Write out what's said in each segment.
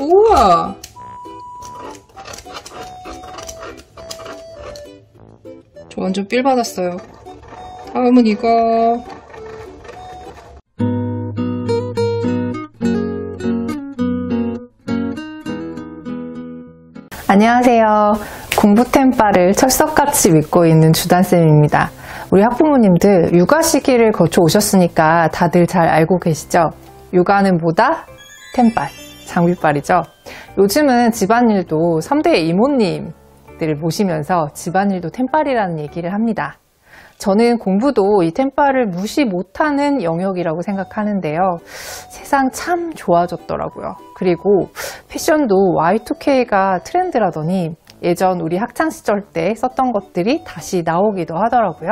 우와! 저 완전 삘 받았어요. 다음은 이거. 안녕하세요. 공부템빠를 철석같이 믿고 있는 주단쌤입니다. 우리 학부모님들 육아 시기를 거쳐 오셨으니까 다들 잘 알고 계시죠? 육아는 뭐다? 템빨, 장비빨이죠. 요즘은 집안일도 3대 이모님들을 모시면서 집안일도 템빨이라는 얘기를 합니다. 저는 공부도 이 템빨을 무시 못하는 영역이라고 생각하는데요. 세상 참 좋아졌더라고요. 그리고 패션도 Y2K가 트렌드라더니 예전 우리 학창시절 때 썼던 것들이 다시 나오기도 하더라고요.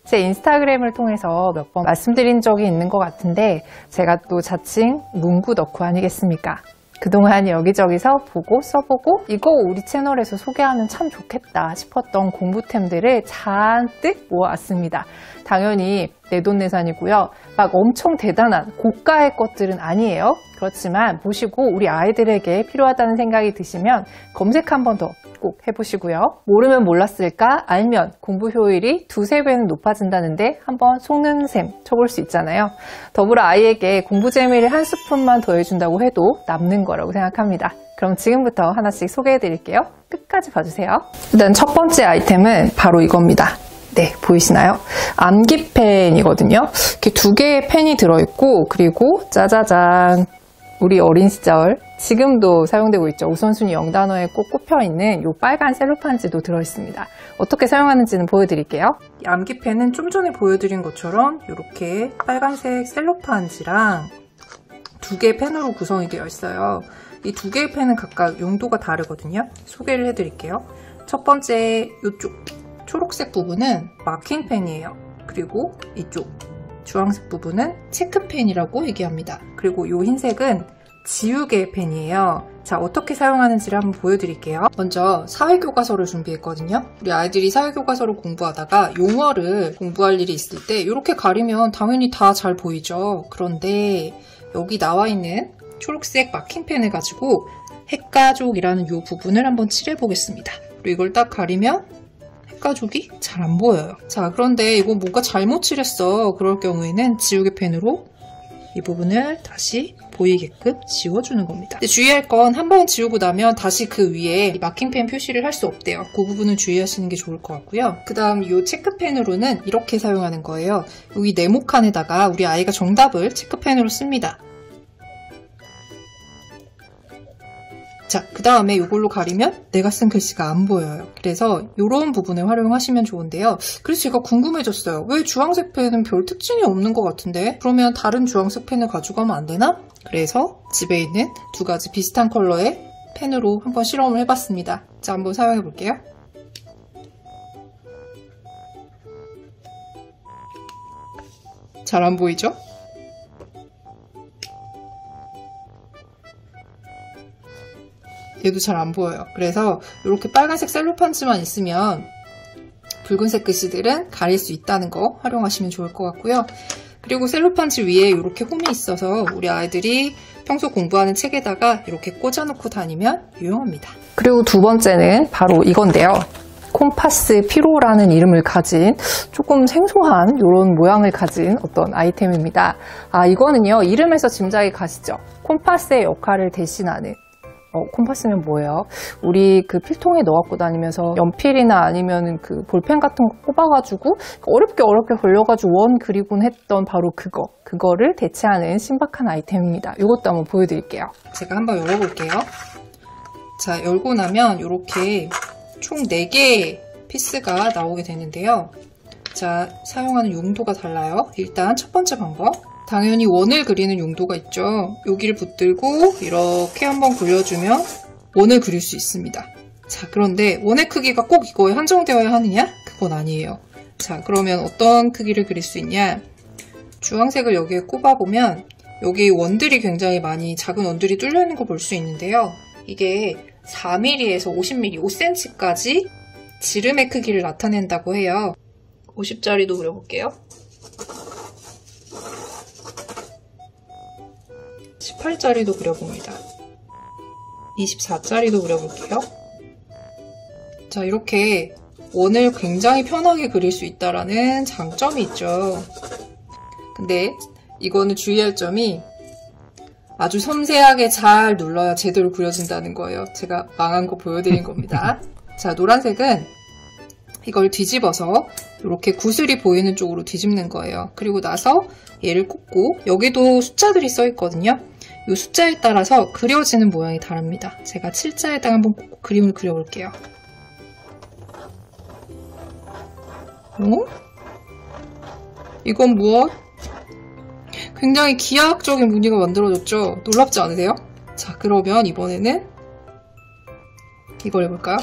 제 인스타그램을 통해서 몇 번 말씀드린 적이 있는 것 같은데 제가 또 자칭 문구 덕후 아니겠습니까? 그동안 여기저기서 보고 써보고 이거 우리 채널에서 소개하면 참 좋겠다 싶었던 공부템들을 잔뜩 모아왔습니다. 당연히 내돈내산이고요. 막 엄청 대단한 고가의 것들은 아니에요. 그렇지만 보시고 우리 아이들에게 필요하다는 생각이 드시면 검색 한 번 더 꼭 해보시고요. 모르면 몰랐을까? 알면 공부 효율이 2~3배는 높아진다는데 한번 속는 셈 쳐볼 수 있잖아요. 더불어 아이에게 공부 재미를 한 스푼만 더해준다고 해도 남는 거라고 생각합니다. 그럼 지금부터 하나씩 소개해드릴게요. 끝까지 봐주세요. 일단 첫 번째 아이템은 바로 이겁니다. 네, 보이시나요? 암기펜이거든요. 이렇게 2개의 펜이 들어있고 그리고 짜자잔 우리 어린 시절 지금도 사용되고 있죠. 우선순위 0단어에 꼭 꼽혀있는 이 빨간 셀로판지도 들어있습니다. 어떻게 사용하는지는 보여드릴게요. 이 암기펜은 좀 전에 보여드린 것처럼 이렇게 빨간색 셀로판지랑 2개의 펜으로 구성이 되어 있어요. 이 2개의 펜은 각각 용도가 다르거든요. 소개를 해드릴게요. 첫 번째 이쪽 초록색 부분은 마킹펜이에요. 그리고 이쪽 주황색 부분은 체크펜이라고 얘기합니다. 그리고 이 흰색은 지우개 펜이에요. 자, 어떻게 사용하는지를 한번 보여드릴게요. 먼저 사회교과서를 준비했거든요. 우리 아이들이 사회교과서를 공부하다가 용어를 공부할 일이 있을 때 이렇게 가리면 당연히 다 잘 보이죠. 그런데 여기 나와 있는 초록색 마킹펜을 가지고 핵가족이라는 이 부분을 한번 칠해보겠습니다. 그리고 이걸 딱 가리면 가족이 잘 안 보여요. 자, 그런데 이거 뭔가 잘못 칠했어. 그럴 경우에는 지우개 펜으로 이 부분을 다시 보이게끔 지워주는 겁니다. 근데 주의할 건 한 번 지우고 나면 다시 그 위에 마킹펜 표시를 할 수 없대요. 그 부분은 주의하시는 게 좋을 것 같고요. 그 다음 이 체크펜으로는 이렇게 사용하는 거예요. 여기 네모칸에다가 우리 아이가 정답을 체크펜으로 씁니다. 자, 그 다음에 이걸로 가리면 내가 쓴 글씨가 안 보여요. 그래서 이런 부분을 활용하시면 좋은데요. 그래서 제가 궁금해졌어요. 왜 주황색 펜은 별 특징이 없는 것 같은데? 그러면 다른 주황색 펜을 가져가면 안 되나? 그래서 집에 있는 2가지 비슷한 컬러의 펜으로 한번 실험을 해봤습니다. 자, 한번 사용해 볼게요. 잘 안 보이죠? 얘도 잘 안 보여요. 그래서 이렇게 빨간색 셀로판지만 있으면 붉은색 글씨들은 가릴 수 있다는 거 활용하시면 좋을 것 같고요. 그리고 셀로판지 위에 이렇게 홈이 있어서 우리 아이들이 평소 공부하는 책에다가 이렇게 꽂아놓고 다니면 유용합니다. 그리고 두 번째는 바로 이건데요. 콤파스 피로라는 이름을 가진 조금 생소한 이런 모양을 가진 어떤 아이템입니다. 이거는요, 이름에서 짐작이 가시죠? 콤파스의 역할을 대신하는 콤파스는 뭐예요? 우리 그 필통에 넣어갖고 다니면서 연필이나 아니면 그 볼펜 같은 거 꼽아가지고 어렵게 걸려가지고 원 그리곤 했던 바로 그거를 대체하는 신박한 아이템입니다. 이것도 한번 보여드릴게요. 제가 한번 열어볼게요. 자, 열고 나면 이렇게 총 4개의 피스가 나오게 되는데요. 자, 사용하는 용도가 달라요. 일단 첫 번째 방법. 당연히 원을 그리는 용도가 있죠. 여기를 붙들고 이렇게 한번 굴려주면 원을 그릴 수 있습니다. 자, 그런데 원의 크기가 꼭 이거에 한정되어야 하느냐? 그건 아니에요. 자, 그러면 어떤 크기를 그릴 수 있냐? 주황색을 여기에 꼽아보면 여기 원들이 굉장히 많이 작은 원들이 뚫려 있는 거 볼 수 있는데요. 이게 4mm에서 50mm, 5cm까지 지름의 크기를 나타낸다고 해요. 50짜리도 그려볼게요. 18짜리도 그려봅니다. 24짜리도 그려볼게요. 자, 이렇게 원을 굉장히 편하게 그릴 수 있다라는 장점이 있죠. 근데 이거는 주의할 점이 아주 섬세하게 잘 눌러야 제대로 그려진다는 거예요. 제가 망한 거 보여드린 겁니다. 자, 노란색은 이걸 뒤집어서 이렇게 구슬이 보이는 쪽으로 뒤집는 거예요. 그리고 나서 얘를 꽂고 여기도 숫자들이 써 있거든요. 이 숫자에 따라서 그려지는 모양이 다릅니다. 제가 7자에다가 한번 꽂고 그림을 그려볼게요. 이건 무엇? 굉장히 기하학적인 무늬가 만들어졌죠? 놀랍지 않으세요? 자, 그러면 이번에는 이걸 해볼까요?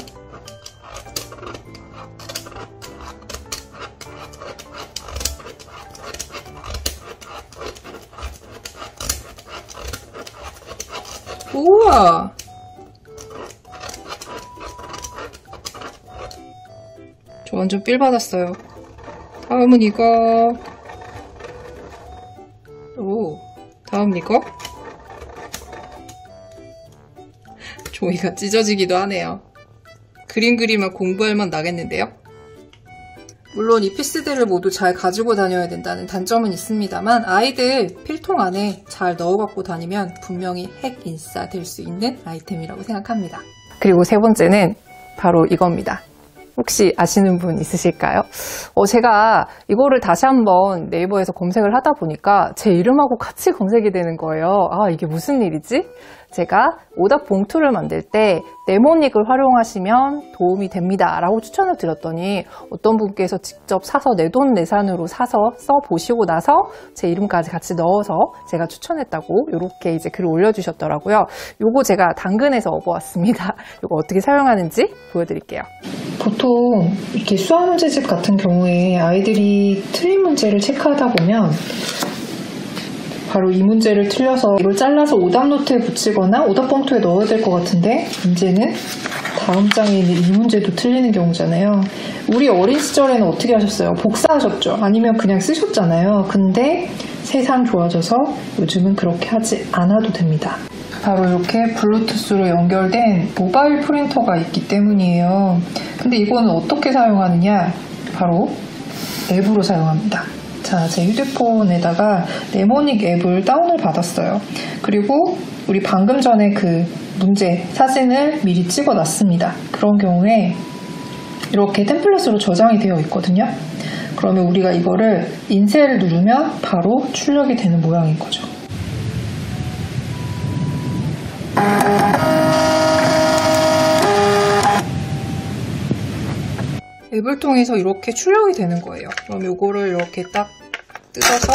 우와! 저 완전 삘 받았어요. 다음은 이거. 오, 다음 이거. 종이가 찢어지기도 하네요. 그림 그리면 공부할 맛 나겠는데요? 물론 이 피스들을 모두 잘 가지고 다녀야 된다는 단점은 있습니다만 아이들 필통 안에 잘 넣어 갖고 다니면 분명히 핵 인싸 될 수 있는 아이템이라고 생각합니다. 그리고 세 번째는 바로 이겁니다. 혹시 아시는 분 있으실까요? 제가 이거를 다시 한번 네이버에서 검색을 하다 보니까 제 이름하고 같이 검색이 되는 거예요. 아, 이게 무슨 일이지? 제가 오답 봉투를 만들 때 네모닉을 활용하시면 도움이 됩니다 라고 추천을 드렸더니 어떤 분께서 직접 사서 내돈내산으로 사서 써보시고 나서 제 이름까지 같이 넣어서 제가 추천했다고 이렇게 이제 글을 올려주셨더라고요. 요거 제가 당근에서 업어왔습니다. 요거 어떻게 사용하는지 보여드릴게요. 보통 이렇게 수학 문제집 같은 경우에 아이들이 틀린 문제를 체크하다 보면 바로 이 문제를 틀려서 이걸 잘라서 오답 노트에 붙이거나 오답 봉투에 넣어야 될 것 같은데 문제는 다음 장에 있는 이 문제도 틀리는 경우잖아요. 우리 어린 시절에는 어떻게 하셨어요? 복사하셨죠? 아니면 그냥 쓰셨잖아요. 근데 세상 좋아져서 요즘은 그렇게 하지 않아도 됩니다. 바로 이렇게 블루투스로 연결된 모바일 프린터가 있기 때문이에요. 근데 이거는 어떻게 사용하느냐? 바로 앱으로 사용합니다. 자, 제 휴대폰에다가 네모닉 앱을 다운을 받았어요. 그리고 우리 방금 전에 그 문제 사진을 미리 찍어 놨습니다. 그런 경우에 이렇게 템플릿으로 저장이 되어 있거든요. 그러면 우리가 이거를 인쇄를 누르면 바로 출력이 되는 모양인 거죠. 앱을 통해서 이렇게 출력이 되는 거예요. 그럼 요거를 이렇게 딱 뜯어서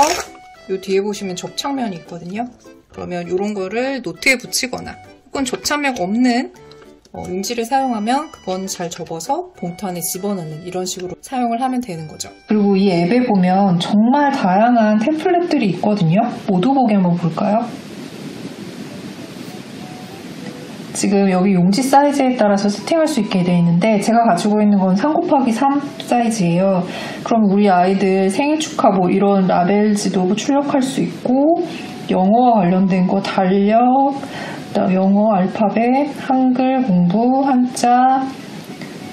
요 뒤에 보시면 접착면이 있거든요. 그러면 요런 거를 노트에 붙이거나 혹은 접착면 없는 용지를 사용하면 그건 잘 접어서 봉투 안에 집어넣는 이런 식으로 사용을 하면 되는 거죠. 그리고 이 앱에 보면 정말 다양한 템플릿들이 있거든요. 모두 보기 한번 볼까요? 지금 여기 용지 사이즈에 따라서 세팅할 수 있게 되어 있는데 제가 가지고 있는 건 3x3 사이즈예요. 그럼 우리 아이들 생일 축하 뭐 이런 라벨지도 출력할 수 있고 영어와 관련된 거 달력, 영어 알파벳, 한글 공부, 한자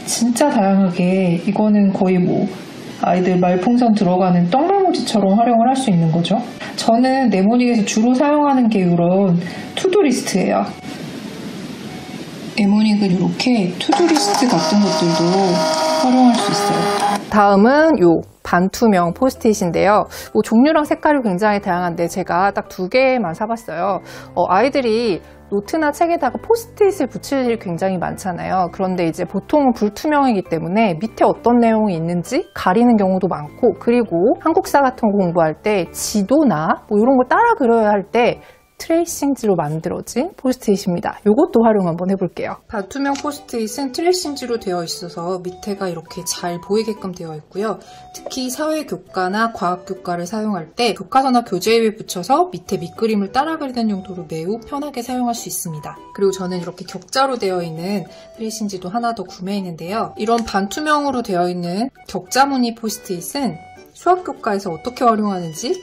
진짜 다양하게 이거는 거의 뭐 아이들 말풍선 들어가는 떡메모지처럼 활용을 할 수 있는 거죠. 저는 네모닉에서 주로 사용하는 게 이런 투두리스트예요. 네모닉은 이렇게 투두리스트 같은 것들도 활용할 수 있어요. 다음은 요 반투명 포스트잇인데요. 뭐 종류랑 색깔이 굉장히 다양한데 제가 딱 2개만 사봤어요. 아이들이 노트나 책에다가 포스트잇을 붙일 일이 굉장히 많잖아요. 그런데 이제 보통은 불투명이기 때문에 밑에 어떤 내용이 있는지 가리는 경우도 많고, 그리고 한국사 같은 거 공부할 때 지도나 뭐 이런 걸 따라 그려야 할 때 트레이싱지로 만들어진 포스트잇입니다. 이것도 활용 한번 해볼게요. 반투명 포스트잇은 트레이싱지로 되어 있어서 밑에가 이렇게 잘 보이게끔 되어 있고요. 특히 사회교과나 과학교과를 사용할 때 교과서나 교재에 붙여서 밑에 밑그림을 따라 그리는 용도로 매우 편하게 사용할 수 있습니다. 그리고 저는 이렇게 격자로 되어 있는 트레이싱지도 하나 더 구매했는데요. 이런 반투명으로 되어 있는 격자무늬 포스트잇은 수학교과에서 어떻게 활용하는지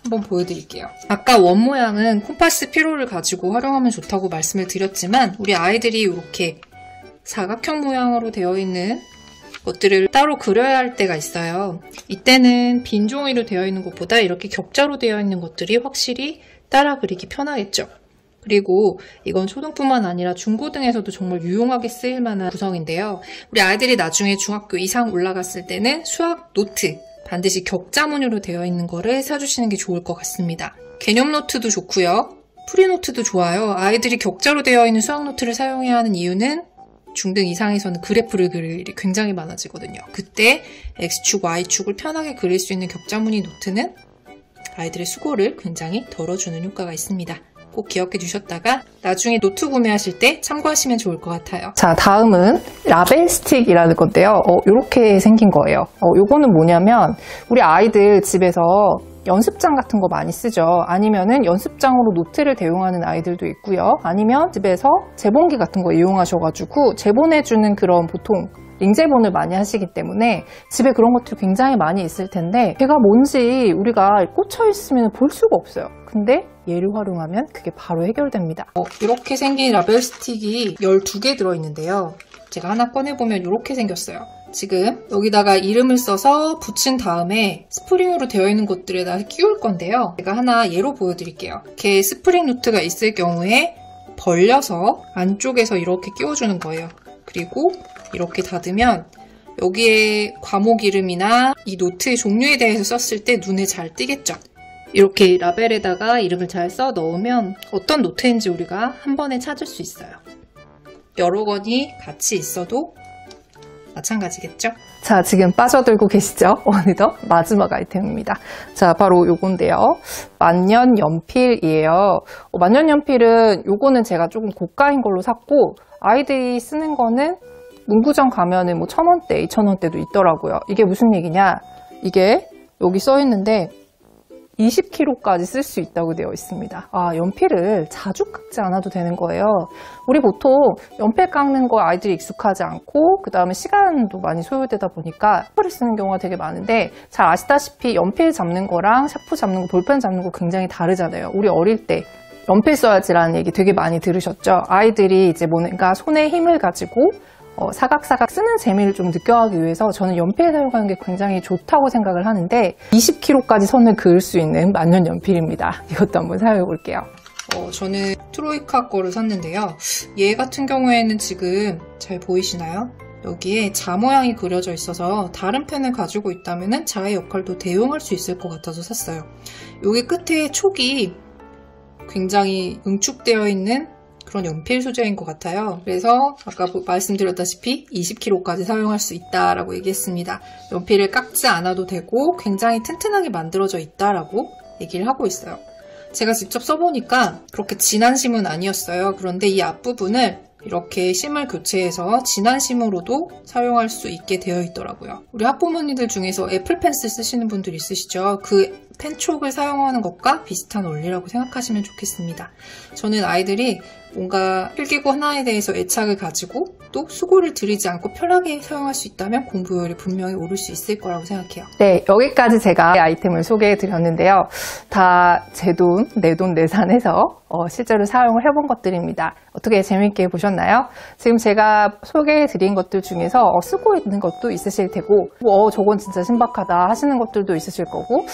한번 보여드릴게요. 아까 원 모양은 콤파스 피로를 가지고 활용하면 좋다고 말씀을 드렸지만 우리 아이들이 이렇게 사각형 모양으로 되어 있는 것들을 따로 그려야 할 때가 있어요. 이때는 빈 종이로 되어 있는 것보다 이렇게 격자로 되어 있는 것들이 확실히 따라 그리기 편하겠죠. 그리고 이건 초등뿐만 아니라 중고등에서도 정말 유용하게 쓰일 만한 구성인데요. 우리 아이들이 나중에 중학교 이상 올라갔을 때는 수학 노트 반드시 격자무늬로 되어 있는 거를 사주시는 게 좋을 것 같습니다. 개념 노트도 좋고요. 프리노트도 좋아요. 아이들이 격자로 되어 있는 수학 노트를 사용해야 하는 이유는 중등 이상에서는 그래프를 그릴 일이 굉장히 많아지거든요. 그때 X축, Y축을 편하게 그릴 수 있는 격자무늬 노트는 아이들의 수고를 굉장히 덜어주는 효과가 있습니다. 꼭 기억해 두셨다가 나중에 노트 구매하실 때 참고하시면 좋을 것 같아요. 자, 다음은 라벨 스틱이라는 건데요. 이렇게 생긴 거예요. 요거는 뭐냐면 우리 아이들 집에서 연습장 같은 거 많이 쓰죠. 아니면은 연습장으로 노트를 대용하는 아이들도 있고요. 아니면 집에서 재본기 같은 거 이용하셔가지고 재본해주는 그런 보통 링제본을 많이 하시기 때문에 집에 그런 것들이 굉장히 많이 있을 텐데 걔가 뭔지 우리가 꽂혀 있으면 볼 수가 없어요. 근데 얘를 활용하면 그게 바로 해결됩니다. 이렇게 생긴 라벨 스틱이 12개 들어있는데요. 제가 하나 꺼내보면 이렇게 생겼어요. 지금 여기다가 이름을 써서 붙인 다음에 스프링으로 되어 있는 것들에다 끼울 건데요. 제가 하나 예로 보여드릴게요. 이렇게 스프링 노트가 있을 경우에 벌려서 안쪽에서 이렇게 끼워주는 거예요. 그리고 이렇게 닫으면 여기에 과목 이름이나 이 노트의 종류에 대해서 썼을 때 눈에 잘 띄겠죠. 이렇게 라벨에다가 이름을 잘 써 넣으면 어떤 노트인지 우리가 한 번에 찾을 수 있어요. 여러 권이 같이 있어도 마찬가지겠죠? 자, 지금 빠져들고 계시죠? 어느덧 마지막 아이템입니다. 자, 바로 요건데요. 만년연필이에요. 만년연필은 요거는 제가 조금 고가인 걸로 샀고 아이들이 쓰는 거는 문구점 가면은 뭐 1,000원대, 2,000원대도 있더라고요. 이게 무슨 얘기냐? 이게 여기 써 있는데 20kg까지 쓸 수 있다고 되어 있습니다. 연필을 자주 깎지 않아도 되는 거예요. 우리 보통 연필 깎는 거 아이들이 익숙하지 않고 그 다음에 시간도 많이 소요되다 보니까 샤프를 쓰는 경우가 되게 많은데 잘 아시다시피 연필 잡는 거랑 샤프 잡는 거, 볼펜 잡는 거 굉장히 다르잖아요. 우리 어릴 때 연필 써야지라는 얘기 되게 많이 들으셨죠? 아이들이 이제 뭔가 손에 힘을 가지고 사각사각 쓰는 재미를 좀 느껴가기 위해서 저는 연필 사용하는 게 굉장히 좋다고 생각을 하는데 20kg까지 선을 그을 수 있는 만년연필입니다. 이것도 한번 사용해 볼게요. 저는 트로이카 거를 샀는데요. 얘 같은 경우에는 지금 잘 보이시나요? 여기에 자 모양이 그려져 있어서 다른 펜을 가지고 있다면 자의 역할도 대용할 수 있을 것 같아서 샀어요. 여기 끝에 촉이 굉장히 응축되어 있는 그런 연필 소재인 것 같아요. 그래서 아까 말씀드렸다시피 20kg까지 사용할 수 있다라고 얘기했습니다. 연필을 깎지 않아도 되고 굉장히 튼튼하게 만들어져 있다라고 얘기를 하고 있어요. 제가 직접 써보니까 그렇게 진한 심은 아니었어요. 그런데 이 앞부분을 이렇게 심을 교체해서 진한 심으로도 사용할 수 있게 되어 있더라고요. 우리 학부모님들 중에서 애플 펜슬 쓰시는 분들 있으시죠? 그 펜촉을 사용하는 것과 비슷한 원리라고 생각하시면 좋겠습니다. 저는 아이들이 뭔가 필기구 하나에 대해서 애착을 가지고 또 수고를 들이지 않고 편하게 사용할 수 있다면 공부율이 분명히 오를 수 있을 거라고 생각해요. 네, 여기까지 제가 아이템을 소개해 드렸는데요. 다 제 돈, 내 돈 내산해서 실제로 사용을 해본 것들입니다. 어떻게 재밌게 보셨나요? 지금 제가 소개해 드린 것들 중에서 쓰고 있는 것도 있으실 테고 저건 진짜 신박하다 하시는 것들도 있으실 거고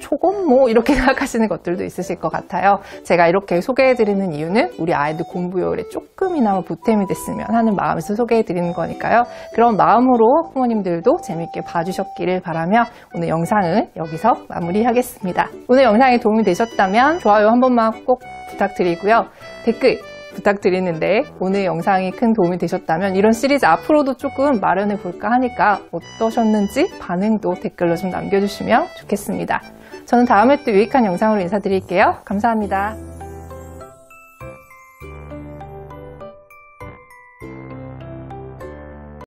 저건 뭐 이렇게 생각하시는 것들도 있으실 것 같아요. 제가 이렇게 소개해 드리는 이유는 우리 아이들 공부효율에 조금이나마 보탬이 됐으면 하는 마음에서 소개해 드리는 거니까요. 그런 마음으로 부모님들도 재밌게 봐주셨기를 바라며 오늘 영상은 여기서 마무리하겠습니다. 오늘 영상이 도움이 되셨다면 좋아요 한 번만 꼭 부탁드리고요. 댓글 부탁드리는데 오늘 영상이 큰 도움이 되셨다면 이런 시리즈 앞으로도 조금 마련해 볼까 하니까 어떠셨는지 반응도 댓글로 좀 남겨주시면 좋겠습니다. 저는 다음에 또 유익한 영상으로 인사드릴게요. 감사합니다.